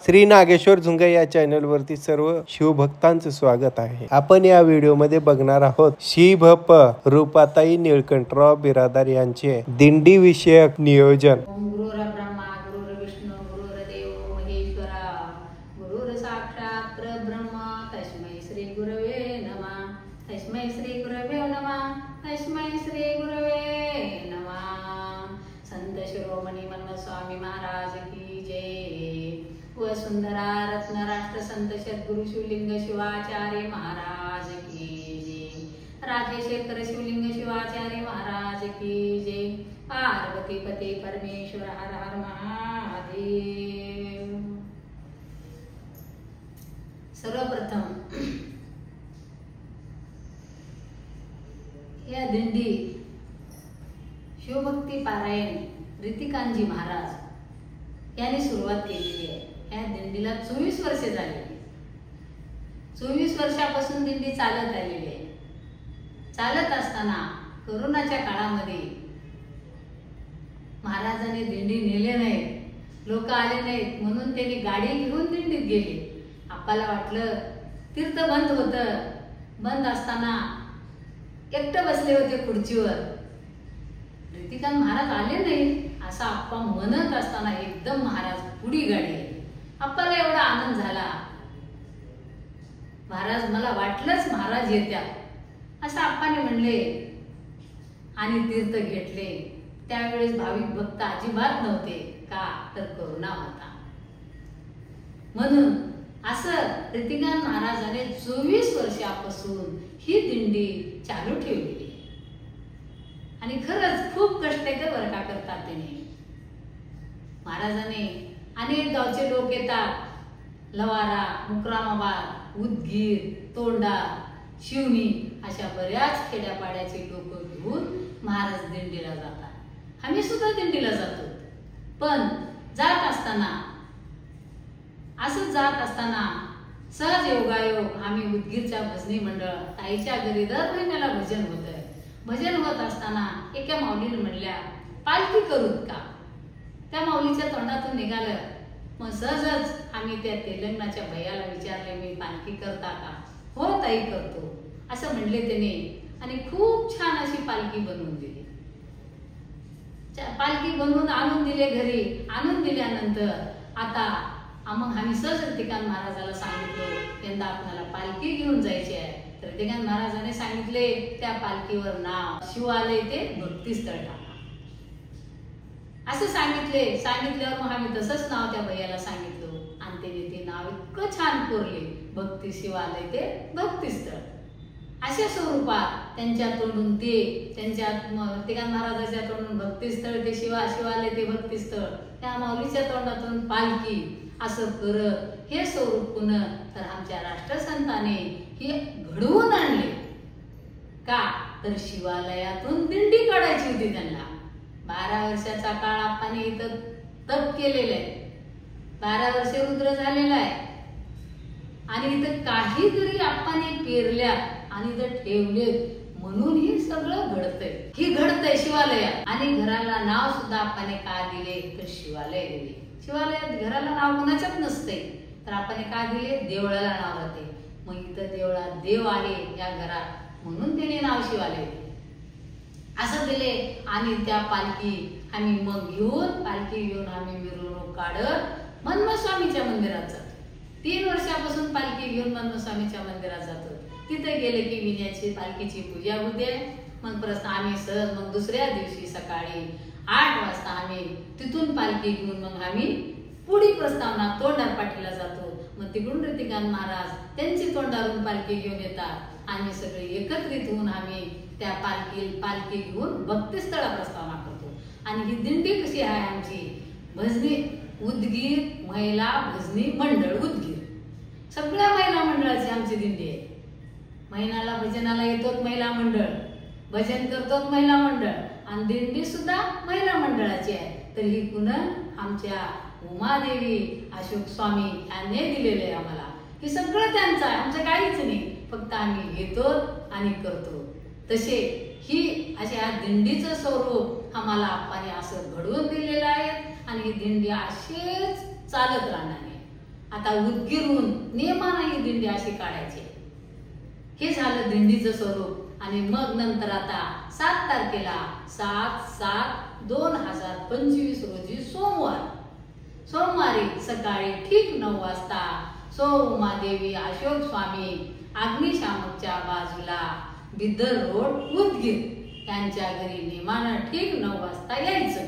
श्री नागेश्वर झुंगे या चॅनलवरती सर्व शिवभक्तांचं स्वागत आहे। आपण या व्हिडिओमध्ये बघणार आहोत शिवभप रूपाताई निळकंठराव बिरादार यांचे दिंडी विषयक नियोजन। गुरुर ब्रह्मा गुरुर विष्णू गुरुर देव महेश्वरा गुरुर साक्षात परब्रह्म तस्मै श्री गुरवे नमः तस्मै श्री गुरवे नमः तस्मै श्री गुरवे नमः। संत शिरोमणी मन्मथ स्वामी महाराज की जय। वसुंधरा रत्न राष्ट्र संत सद्गुरु शिवलिंग शिवाचार्य महाराज की जय। राजेशेखर शिवलिंग शिवाचार्य महाराज की जय। पार्वती पते परमेश्वर हर हर महादेव। सर्वप्रथम या दिंडी शिवभक्ती पारायण रीतिकांजी महाराज यांनी सुरुवात केलेली आहे। या दिंडीला 24 वर्षे झाली। 24 वर्षापासून दिंडी चालत आलेली आहे। चालत असताना कोरोनाच्या काळामध्ये महाराजांनी दिंडी नेले नाहीत, लोक आले नाहीत म्हणून त्यांनी गाडी घेऊन दिंडीत गेले। आपल्याला वाटलं तीर्थ बंद होतं, बंद असताना एकटे बसले होते खुर्चीवर, रीतिकांत महाराज आले नाही असं आप्पा म्हणत असताना एकदम महाराज पुढी गाडी आली। आप्पाला एवढा आनंद झाला, महाराज मला वाटलंच महाराज येत्यात असं आप्पाने म्हणले आणि तीर्थ घेतले। त्यावेळेस भाविक भक्त अजिबात नव्हते, का तर कोरोना होता म्हणून। असं रीतिकांत महाराजाने 24 वर्षापासून ही दिंडी चालू ठेवली आणि खरंच खूप कष्ट बरं का करतात त्यांनी। महाराजांनी अनेक गावचे लोक येतात, लवारा, मुक्रामाबाद, उदगीर, तोंडा, शिवणी अशा बऱ्याच खेड्यापाड्याचे लोक घेऊन महाराज दिंडीला जातात। आम्ही सुद्धा दिंडीला जातो, पण जात असताना असं जात असताना सहज योगायोग आम्ही उदगीरच्या भजनी मंडळ ताईच्या घरी दर महिन्याला भजन होतं। भजन होत असताना एका माऊलीने म्हणल्या पालखी करूत का? त्या माऊलीच्या तोंडातून निघालं। मग सहजच आम्ही त्या तेलंगणाच्या भैयाला विचारले, मी पालखी करता का? हो ताई करतो असं म्हणले त्याने आणि खूप छान अशी पालखी बनवून दिली। पालखी बनवून आणून दिले घरी। आणून दिल्यानंतर आता मग आम्ही सहज रीतिकांत महाराजाला सांगितलं यंदा आपल्याला पालखी घेऊन जायची आहे। तर रीतिकांत महाराजाने सांगितले त्या पालखीवर नाव शिवालय ते भक्तिस्थळ टाका असं सांगितल्यावर मग आम्ही तसंच नाव त्या भैयाला सांगितलं आणि त्याने ते नाव इतकं छान कोरले, भक्ती शिवालय ते भक्तिस्थळ अशा स्वरूपात त्यांच्या तोंडून ते त्यांच्या रीतिकांत महाराजाच्या तोंडून भक्तिस्थळ ते शिवालय ते भक्तिस्थळ, त्या माऊलीच्या तोंडातून पालखी असं करत हे स्वरूप पुन्हा तर आमच्या राष्ट्रसंताने हे घडवून आणले। का तर शिवालयातून दिंडी काढायची होती त्यांना। 12 वर्षाचा काळ आपण इथं तप केलेलं आहे, 12 वर्ष रुद्र झालेला आहे आणि इथं काहीतरी आपण पेरल्या आणि इथं ठेवले म्हणून हे सगळं घडतंय। हे घडतंय शिवालयात आणि घराला नाव सुद्धा आपण का दिले तर शिवालय दिले। शिवालयात घराला नाव कोणाच्याच नसते, तर आपण का दिले? देवळाला नाव राहते। मग इथं देवळात देव आहे या घरात म्हणून त्याने नाव शिवालय असं दिले। आणि त्या पालखी आम्ही मग पालखी घेऊन आम्ही मिरवणूक काढत मन्मथ स्वामीच्या मंदिरात जातो। 3 वर्षापासून पालखी घेऊन मन्मथ स्वामीच्या मंदिरात जातो। तिथे गेले की विण्याची पालखीची पूजा होते। मग परत आम्ही सहज मग दुसऱ्या दिवशी सकाळी 8 वाजता आम्ही तिथून पालखी घेऊन मग आम्ही पुढी प्रस्तावना तोंडार पाठीला जातो। मग तिकडून रीतिकांत महाराज त्यांची तोंडारून पालखी घेऊन येतात। आम्ही सगळे एकत्रित होऊन आम्ही त्या पालखी घेऊन भक्तिस्थळा प्रस्तावना करतो। आणि ही दिंडी कशी आहे आमची? भजनी उदगीर महिला भजनी मंडळ उदगीर, सगळ्या महिला मंडळाची आमची दिंडी आहे। महिन्याला भजनाला येतो महिला मंडळ, भजन करतो महिला मंडळ आणि दिंडी सुद्धा महिला मंडळाची आहे। तर ही पुन्हा आमच्या उमादेवी अशोक स्वामी यांनी दिलेले आहे आम्हाला। हे सगळं त्यांचं आहे, आमचं काहीच नाही, फक्त आम्ही घेतो आणि करतो। तसे ही अशा दिंडीचं स्वरूप आम्हाला आप्पाने असं घडवून दिलेलं आहे आणि ही दिंडी अशीच चालत राहणार आहे। आता उदगीरहून नियमानं ही दिंडी अशी काढायची. हे झालं दिंडीचं स्वरूप. आणि मग नंतर आता 7 तारखेला 7/7/2025 रोजी सोमवारी सकाळी ठीक 9 वाजता सौ उमादेवी अशोक स्वामी अग्निशामकच्या बाजूला बिदर रोड उदगीर यांच्या घरी नेमानं ठीक 9 वाजता यायचं.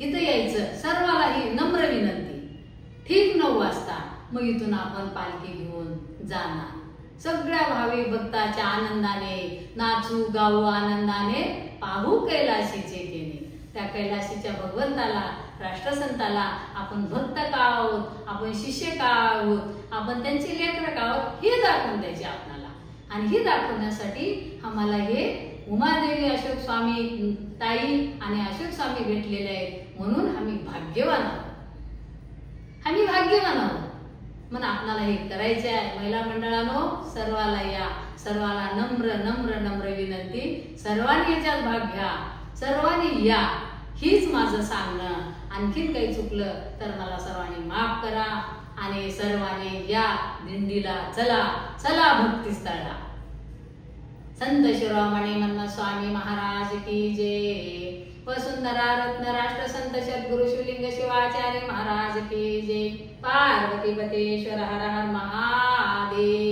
इथं यायचं. सर्वाला ही नम्र विनंती. ठीक 9 वाजता. मग इथून आपण पालखी घेऊन जाणार. सगळ्या भाविक भक्ताच्या आनंदाने नाचू गाऊ, आनंदाने पाहू कैलाशीचे केने. त्या कैलाशीच्या भगवंताला, राष्ट्रसंताला आपण भक्त का आहोत, आपण शिष्य का आहोत, आपण त्यांचे लेकरं का आहोत हे दाखवून द्यायचे आपल्याला. आणि हे दाखवण्यासाठी आम्हाला हे उमादेवी अशोक स्वामी ताई आणि अशोक स्वामी भेटलेले आहेत म्हणून आम्ही भाग्यवान आहोत. म्हणून आपल्याला हे करायचे आहे. महिला मंडळानो, सर्वाला या. सर्वाला नम्र नम्र नम्र विनंती. सर्वांनी याच्यात भाग घ्या. सर्वांनी या. हीच माझं सांगणं. आणखीन काही चुकलं तर मला सर्वांनी माफ करा. आणि सर्वांनी या दिंडीला. चला चला भक्तिस्थळला. संत शिरोमणी मन्मथ स्वामी महाराज की जय. वसुंधरा रत्न राष्ट्र संत सद्गुरु शिवलिंग शिवाचार्य महाराज की जय. पार्वती पतेश्वर हर हर महादेव.